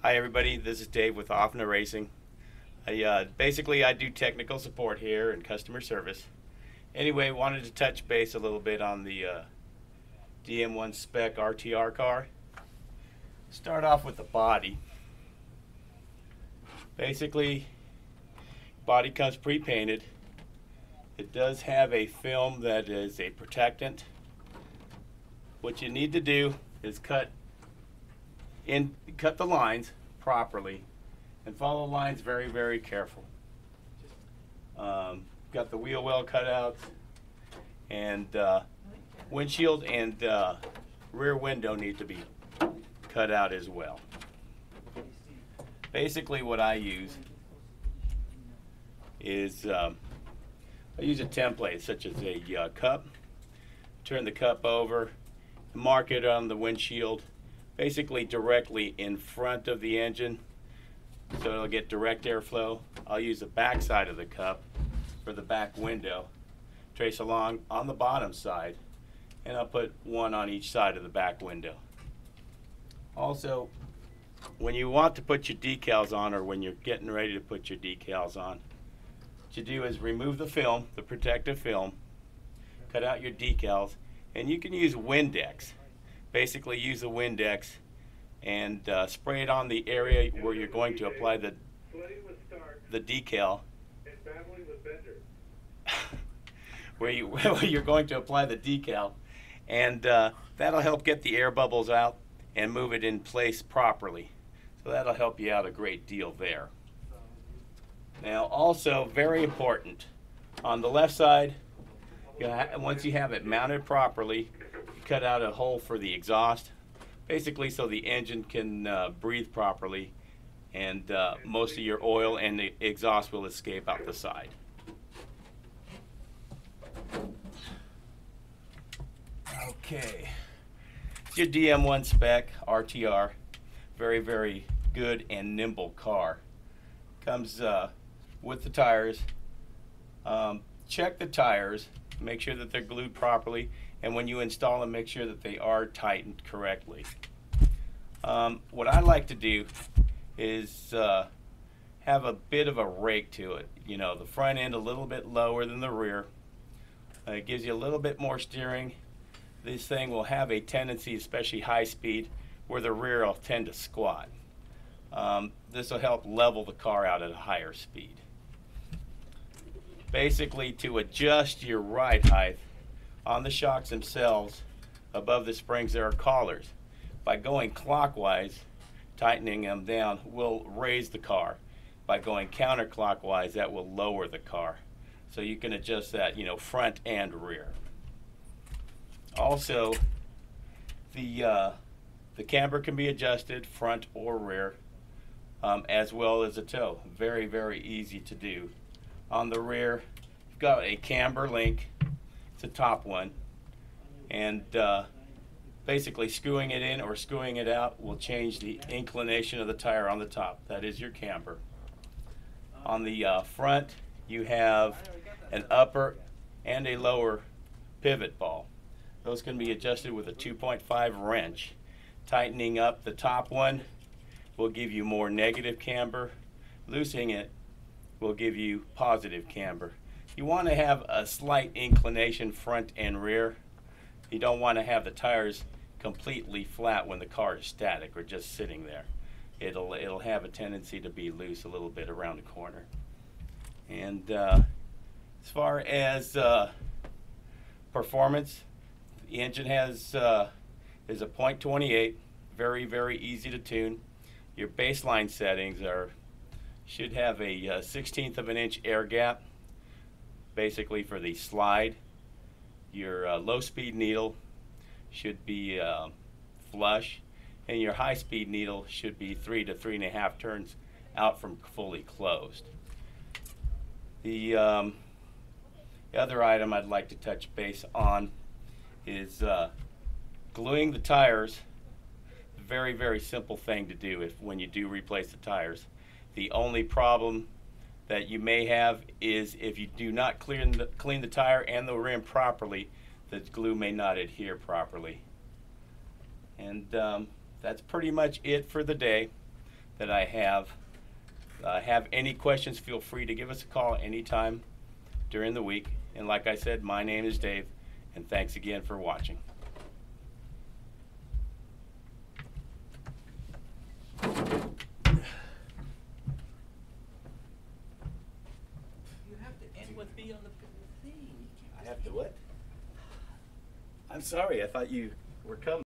Hi everybody, this is Dave with Offner Racing. Basically I do technical support here and customer service. Anyway, wanted to touch base a little bit on the DM-1 spec RTR car. Start off with the body. Basically, body comes pre-painted. It does have a film that is a protectant. What you need to do is cut the lines properly and follow the lines very, very careful. Got the wheel well cut out, and windshield and rear window need to be cut out as well. Basically what I use is I use a template such as a cup. Turn the cup over, mark it on the windshield, basically directly in front of the engine, so it'll get direct airflow. I'll use the back side of the cup for the back window, trace along on the bottom side, and I'll put one on each side of the back window. Also, when you want to put your decals on, or when you're getting ready to put your decals on, what you do is remove the film, the protective film, cut out your decals, and you can use Windex. Basically use the Windex and spray it on the area where you're going to apply the decal. where you're going to apply the decal, and that'll help get the air bubbles out and move it in place properly. So that'll help you out a great deal there. Now also very important, on the left side, once you have it mounted properly, cut out a hole for the exhaust, basically so the engine can breathe properly, and most of your oil and the exhaust will escape out the side. Okay, it's your DM-1 spec RTR, very, very good and nimble car. Comes with the tires. Check the tires, make sure that they're glued properly, and when you install them, make sure that they are tightened correctly. What I like to do is have a bit of a rake to it. You know, the front end a little bit lower than the rear. It gives you a little bit more steering. This thing will have a tendency, especially high speed, where the rear will tend to squat. This will help level the car out at a higher speed. Basically, to adjust your ride height, on the shocks themselves, above the springs, there are collars. By going clockwise, tightening them down will raise the car. By going counterclockwise, that will lower the car. So you can adjust that, you know, front and rear. Also, the camber can be adjusted front or rear, as well as a toe. Very, very easy to do. On the rear, you've got a camber link. It's a top one, and basically screwing it in or screwing it out will change the inclination of the tire on the top. That is your camber. On the front, you have an upper and a lower pivot ball. Those can be adjusted with a 2.5 wrench. Tightening up the top one will give you more negative camber. Loosening it will give you positive camber. You want to have a slight inclination front and rear. You don't want to have the tires completely flat when the car is static or just sitting there. It'll have a tendency to be loose a little bit around the corner. And as far as performance, the engine is a .28, very, very easy to tune. Your baseline settings should have a 1/16 of an inch air gap, basically for the slide. Your low speed needle should be flush, and your high speed needle should be 3 to 3.5 turns out from fully closed. The other item I'd like to touch base on is gluing the tires. Very, very simple thing to do when you do replace the tires. The only problem that you may have is if you do not clean the tire and the rim properly, the glue may not adhere properly. And that's pretty much it for the day. that I have. Have any questions, feel free to give us a call anytime during the week. And like I said, my name is Dave, and thanks again for watching. You have to end with me on the thing. I have to what? I'm sorry, I thought you were coming.